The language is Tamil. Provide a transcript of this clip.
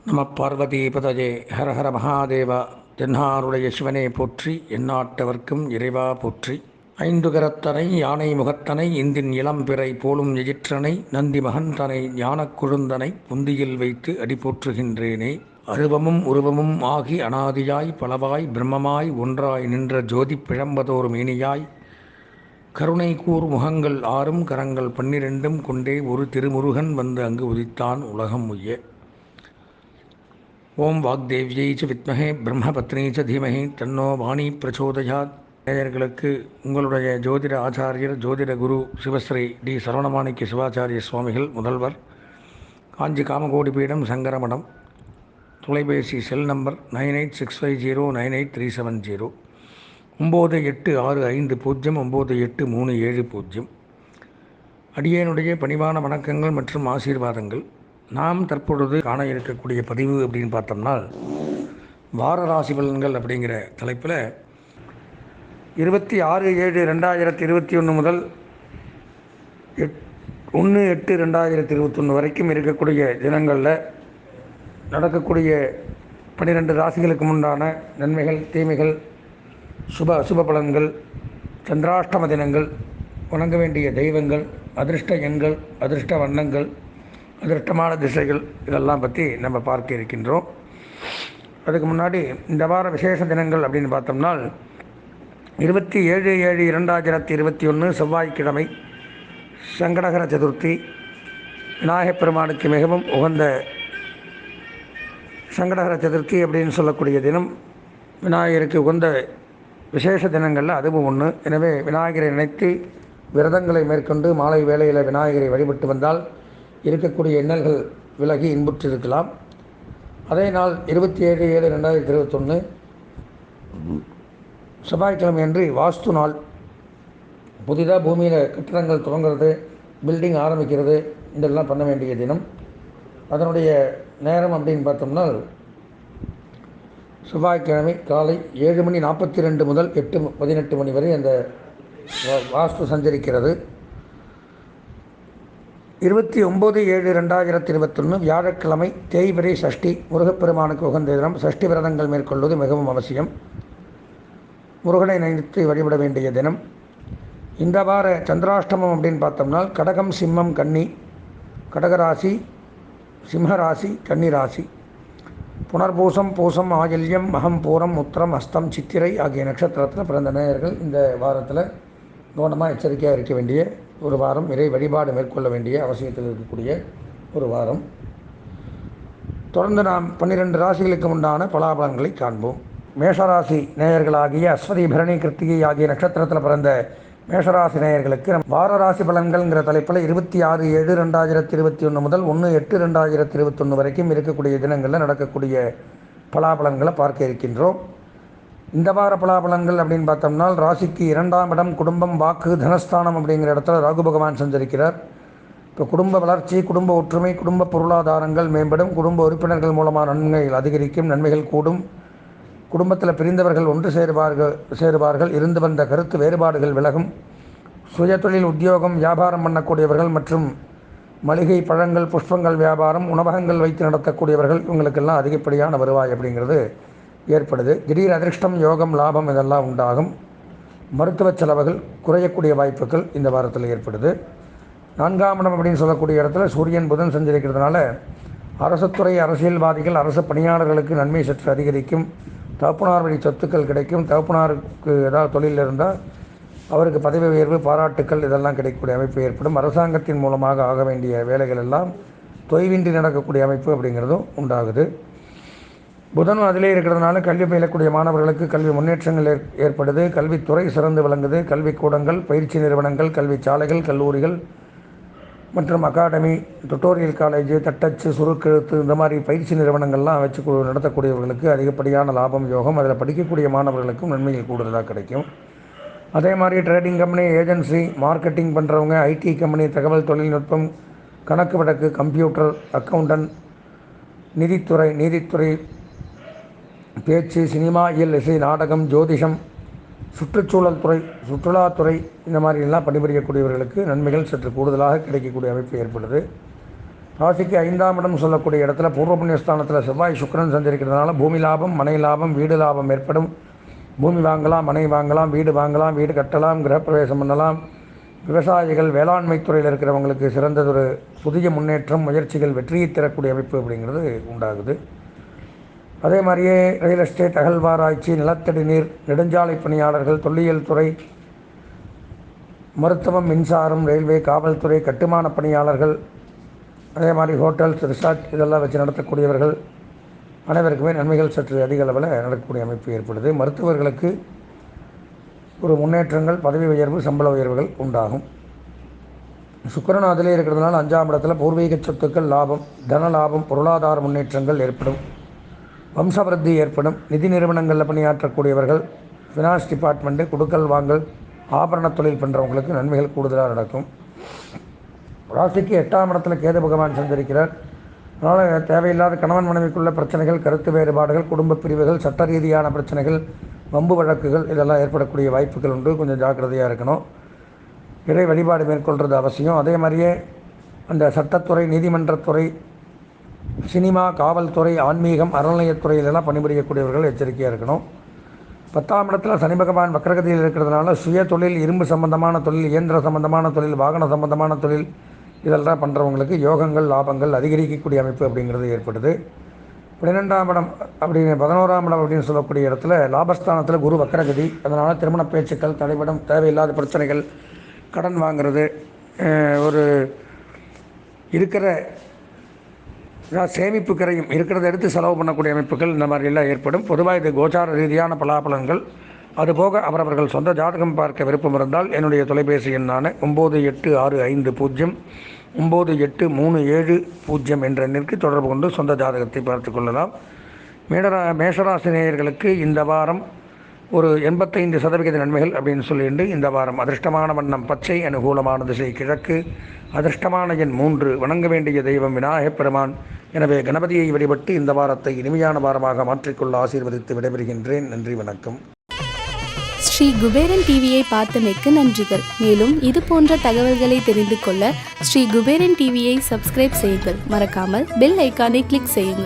நம பார்வதிபதஜே ஹர ஹர மகாதேவா. தென்னாருடைய சிவனே போற்றி, எந்நாட்டவர்க்கும் இறைவா போற்றி. ஐந்து கரத்தனை யானை முகத்தனை இந்தின் இளம்பிறை போலும் எயிற்றனை நந்தி மகந்தனை ஞானக் குழுந்தனை புந்தியில் வைத்து அடி போற்றுகின்றேனே. அருவமும் உருவமும் ஆகி அனாதியாய் பலவாய் பிரம்மமாய் ஒன்றாய் நின்ற ஜோதி பிழம்பதோர் மேனியாய் கருணை கூர் முகங்கள் ஆறும் கரங்கள் 12 கொண்டே ஒரு திருமுருகன் வந்து அங்கு உதித்தான் உலகம் உய்ய. ஓம் வாக்தேவியை ச வித்மஹே பிரம்மபத்னி ச தீமஹி தன்னோ வாணி பிரச்சோதயாத். நேயர்களுக்கு உங்களுடைய ஜோதிட ஆச்சாரியர் ஜோதிட குரு சிவஸ்ரீ டி சரவணமாணிக்க சிவாச்சாரிய சுவாமிகள் முதல்வர், காஞ்சி காமகோடி பீடம், சங்கரமடம். தொலைபேசி செல் நம்பர் 9865098370, 9865098370. அடியேனுடைய பணிவான வணக்கங்கள் மற்றும் ஆசீர்வாதங்கள். நாம் தற்பொழுது காண இருக்கக்கூடிய பதிவு அப்படின்னு பார்த்தோம்னா, வார ராசி பலன்கள் அப்படிங்கிற தலைப்பில் 26/7/2021 முதல் 1/8/2021 வரைக்கும் இருக்கக்கூடிய தினங்களில் நடக்கக்கூடிய 12 ராசிகளுக்கு உண்டான நன்மைகள், தீமைகள், சுப அசுப பலன்கள், சந்திராஷ்டம தினங்கள், வணங்க வேண்டிய தெய்வங்கள், அதிர்ஷ்ட எண்கள், அதிர்ஷ்ட வண்ணங்கள், அதிர்ஷ்டமான திசைகள், இதெல்லாம் பற்றி நம்ம பார்க்க இருக்கின்றோம். அதுக்கு முன்னாடி இந்த வார விசேஷ தினங்கள் அப்படின்னு பார்த்தோம்னா, 27/7/2021 செவ்வாய்க்கிழமை சங்கடகர சதுர்த்தி, விநாயகப் பெருமானுக்கு மிகவும் உகந்த சங்கடகர சதுர்த்தி அப்படின்னு சொல்லக்கூடிய தினம். விநாயகருக்கு உகந்த விசேஷ தினங்களில் அதுவும் ஒன்று. எனவே விநாயகரை நினைத்து விரதங்களை மேற்கொண்டு மாலை வேளையில் விநாயகரை வழிபட்டு வந்தால் இருக்கக்கூடிய இன்னல்கள் விலகி இன்புற்றிருக்கலாம். அதே நாள் 27/7/2021 செவ்வாய்க்கிழமை அன்று வாஸ்து நாள். புதிதாக பூமியில் கட்டிடங்கள் துவங்கிறது, பில்டிங் ஆரம்பிக்கிறது, இதெல்லாம் பண்ண வேண்டிய தினம். அதனுடைய நேரம் அப்படின்னு பார்த்தோம்னா, செவ்வாய்க்கிழமை காலை 7:42 முதல் 8:18 மணி வரை அந்த வாஸ்து சஞ்சரிக்கிறது. 29/7/2021 வியாழக்கிழமை தேய்பிறை சஷ்டி, முருகப்பெருமானுக்கு உகந்த தினம். சஷ்டி விரதங்கள் மேற்கொள்வது மிகவும் அவசியம். முருகனை நினைத்து வழிபட வேண்டிய தினம். இந்த வார சந்திராஷ்டமம் அப்படின்னு பார்த்தோம்னா, கடகம், சிம்மம், கன்னி, கடகராசி, சிம்மராசி, கன்னிராசி, புனர்பூசம், பூசம், ஆயில்யம், மகம், பூரம், உத்திரம், அஸ்தம், சித்திரை ஆகிய நட்சத்திரத்தில் பிறந்த நேயர்கள் இந்த வாரத்தில் கவனமாக எச்சரிக்கையாக இருக்க வேண்டிய ஒரு வாரம். இறை வழிபாடு மேற்கொள்ள வேண்டிய அவசியத்தில் இருக்கக்கூடிய ஒரு வாரம். தொடர்ந்து நாம் 12 ராசிகளுக்கு உண்டான பலாபலன்களை காண்போம். மேஷராசி நேயர்களாகிய அஸ்வதி, பரணி, கிருத்திகை ஆகிய நட்சத்திரத்தில் பிறந்த மேஷராசி நேயர்களுக்கு வார ராசி பலன்கள்ங்கிற தலைப்பில் 26/7/2021 முதல் 1/8/2021 வரைக்கும் இருக்கக்கூடிய தினங்களில் நடக்கக்கூடிய பலாபலன்களை பார்க்க இருக்கின்றோம். இந்த வார பலாபலன்கள் அப்படின்னு பார்த்தோம்னா, ராசிக்கு 2ஆம் இடம் குடும்பம், வாக்கு, தனஸ்தானம் அப்படிங்கிற இடத்துல ராகு பகவான் சஞ்சரிக்கிறார். இப்போ குடும்ப வளர்ச்சி, குடும்ப ஒற்றுமை, குடும்ப பொருளாதாரங்கள் மேம்படும். குடும்ப உறுப்பினர்கள் மூலமாக நன்மைகள் அதிகரிக்கும், நன்மைகள் கூடும். குடும்பத்தில் பிரிந்தவர்கள் ஒன்று சேருவார்கள். இருந்து வந்த கருத்து வேறுபாடுகள் விலகும். சுயதொழில், உத்தியோகம், வியாபாரம் பண்ணக்கூடியவர்கள் மற்றும் மளிகை, பழங்கள், புஷ்பங்கள் வியாபாரம், உணவகங்கள் வைத்து நடத்தக்கூடியவர்கள், இவங்களுக்கெல்லாம் அதிகப்படியான வருவாய் அப்படிங்கிறது ஏற்படுது. திடீர் அதிர்ஷ்டம், யோகம், லாபம் இதெல்லாம் உண்டாகும். மருத்துவ செலவுகள் குறையக்கூடிய வாய்ப்புகள் இந்த வாரத்தில் ஏற்படுது. 4ஆம் இடம் அப்படின்னு சொல்லக்கூடிய இடத்துல சூரியன், புதன் சஞ்சரிக்கிறதுனால அரசுத்துறை, அரசியல்வாதிகள், அரசு பணியாளர்களுக்கு நன்மை சற்று அதிகரிக்கும். தகப்பனார் வழி சொத்துக்கள் கிடைக்கும். தகப்பனாருக்கு ஏதாவது தொழில் இருந்தால் அவருக்கு பதவி உயர்வு, பாராட்டுக்கள் இதெல்லாம் கிடைக்கக்கூடிய அமைப்பு ஏற்படும். அரசாங்கத்தின் மூலமாக ஆக வேண்டிய வேலைகள் எல்லாம் தொய்வின்றி நடக்கக்கூடிய அமைப்பு அப்படிங்கிறதும் உண்டாகுது. புதனும் அதிலே இருக்கிறதுனால கல்வி பயிலக்கூடிய மாணவர்களுக்கு கல்வி முன்னேற்றங்கள் ஏற்படுது. கல்வித்துறை சிறந்து விளங்குது. கல்விக்கூடங்கள், பயிற்சி நிறுவனங்கள், கல்வி சாலைகள், கல்லூரிகள் மற்றும் அகாடமி, டுட்டோரியல் காலேஜ், தட்டச்சு, சுருக்கெழுத்து இந்த மாதிரி பயிற்சி நிறுவனங்கள்லாம் வச்சு நடத்தக்கூடியவர்களுக்கு அதிகப்படியான லாபம், யோகம். அதில் படிக்கக்கூடிய மாணவர்களுக்கும் நன்மைகள் கூடுதலாக கிடைக்கும். அதே மாதிரி ட்ரேடிங் கம்பெனி, ஏஜென்சி, மார்க்கெட்டிங் பண்ணுறவங்க, ஐடி கம்பெனி, தகவல் தொழில்நுட்பம், கணக்கு வழக்கு, கம்ப்யூட்டர், அக்கௌண்டன்ட், நீதித்துறை, பேச்சு, சினிமா, இயல், இசை, நாடகம், ஜோதிஷம், சுற்றுச்சூழல் துறை, சுற்றுலாத்துறை இந்த மாதிரிலாம் பணிபுரியக்கூடியவர்களுக்கு நன்மைகள் சற்று கூடுதலாக கிடைக்கக்கூடிய அமைப்பு ஏற்படுது. ராசிக்கு 5ஆம் இடம் சொல்லக்கூடிய இடத்துல பூர்வ புண்ணியஸ்தானத்தில் செவ்வாய் சுக்கிரன் சஞ்சரிக்கிறதுனால பூமி லாபம், மனை லாபம், வீடு லாபம் ஏற்படும். பூமி வாங்கலாம், மனை வாங்கலாம், வீடு வாங்கலாம், வீடு கட்டலாம், கிரகப்பிரவேசம் பண்ணலாம். விவசாயிகள், வேளாண்மை துறையில் இருக்கிறவங்களுக்கு சிறந்ததொரு புதிய முன்னேற்றம், முயற்சிகள் வெற்றியை தரக்கூடிய அமைப்பு அப்படிங்கிறது உண்டாகுது. அதே மாதிரியே ரியல் எஸ்டேட், அகழ்வாராய்ச்சி, நிலத்தடி நீர், நெடுஞ்சாலை பணியாளர்கள், தொல்லியல் துறை, மருத்துவம், மின்சாரம், ரயில்வே, காவல்துறை, கட்டுமான பணியாளர்கள், அதே மாதிரி ஹோட்டல்ஸ், ரிசார்ட் இதெல்லாம் வச்சு நடத்தக்கூடியவர்கள் அனைவருக்குமே நன்மைகள் சற்று அதிக அளவில் நடக்கக்கூடிய அமைப்பு ஏற்படுது. மருத்துவர்களுக்கு ஒரு முன்னேற்றங்கள், பதவி உயர்வு, சம்பள உயர்வுகள் உண்டாகும். சுக்கிரன் அதிலே இருக்கிறதுனால 5ஆம் இடத்துல பூர்வீக சொத்துக்கள் லாபம், தன லாபம், பொருளாதார முன்னேற்றங்கள் ஏற்படும். வம்சவிருத்தி ஏற்படும். நிதி நிறுவனங்களில் பணியாற்றக்கூடியவர்கள், ஃபினான்ஸ் டிபார்ட்மெண்ட்டு, குடுக்கல் வாங்கல், ஆபரண தொழில் பண்ணுறவங்களுக்கு நன்மைகள் கூடுதலாக நடக்கும். ராசிக்கு 8ஆம் இடத்துல கேது பகவான் சஞ்சரிக்கிறார். அதனால் தேவையில்லாத கணவன் மனைவிக்குள்ள பிரச்சனைகள், கருத்து வேறுபாடுகள், குடும்ப பிரிவுகள், சட்ட ரீதியான பிரச்சனைகள், வம்பு வழக்குகள் இதெல்லாம் ஏற்படக்கூடிய வாய்ப்புகள் உண்டு. கொஞ்சம் ஜாக்கிரதையாக இருக்கணும். இறை வழிபாடு மேற்கொள்வது அவசியம். அதே மாதிரியே அந்த சட்டத்துறை, நீதிமன்றத்துறை, சினிமா, காவல்துறை, ஆன்மீகம், அறநிலையத்துறையிலெல்லாம் பணிபுரியக்கூடியவர்கள் எச்சரிக்கையாக இருக்கணும். 10ஆம் இடத்துல சனி பகவான் வக்ரகதியில் இருக்கிறதுனால சுய தொழில், இரும்பு சம்பந்தமான தொழில், இயந்திர சம்பந்தமான தொழில், வாகன சம்பந்தமான தொழில் இதெல்லாம் பண்ணுறவங்களுக்கு யோகங்கள், லாபங்கள் அதிகரிக்கக்கூடிய அமைப்பு அப்படிங்கிறது ஏற்படுது. 12ஆம் இடம் அப்படின்னு 11ஆம் இடம் அப்படின்னு சொல்லக்கூடிய இடத்துல லாபஸ்தானத்தில் குரு வக்ரகதி. அதனால் திருமண பேச்சுக்கள் தடைபடும், தேவையில்லாத பிரச்சனைகள், கடன் வாங்கிறது, ஒரு இருக்கிற சேமிப்பு கரையும் இருக்கிறத எடுத்து செலவு பண்ணக்கூடிய அமைப்புகள் இந்த மாதிரியெல்லாம் ஏற்படும். பொதுவாக இது கோச்சார ரீதியான பலாபலன்கள். அதுபோக அவரவர்கள் சொந்த ஜாதகம் பார்க்க விருப்பம் இருந்தால் என்னுடைய தொலைபேசி எண்ணான 9865098370 என்ற எண்ணிற்கு தொடர்பு கொண்டு சொந்த ஜாதகத்தை பார்த்து கொள்ளலாம். மேஷராசி நேயர்களுக்கு இந்த வாரம் ஒரு 85% நன்மைகள் அப்படின்னு சொல்லிட்டு இந்த வாரம் அதிர்ஷ்டமான வண்ணம் பச்சை, அனுகூலமான திசை கிழக்கு, அதிர்ஷ்டமான எண் 3, வணங்க வேண்டிய தெய்வம் விநாயகப் பெருமான். எனவே கணபதியை வழிபட்டு இந்த வாரத்தை இனிமையான வாரமாக மாற்றிக்கொள்ள ஆசீர்வதித்து விடைபெறுகின்றேன். நன்றி, வணக்கம். ஸ்ரீ குபேரன் டிவியை பார்த்தமைக்கு நன்றிகள். மேலும் இது போன்ற தகவல்களை தெரிந்து கொள்ள ஸ்ரீ குபேரன் டிவியை சப்ஸ்கிரைப் செய்யுங்கள். மறக்காமல் பெல் ஐக்கானை கிளிக் செய்யுங்கள்.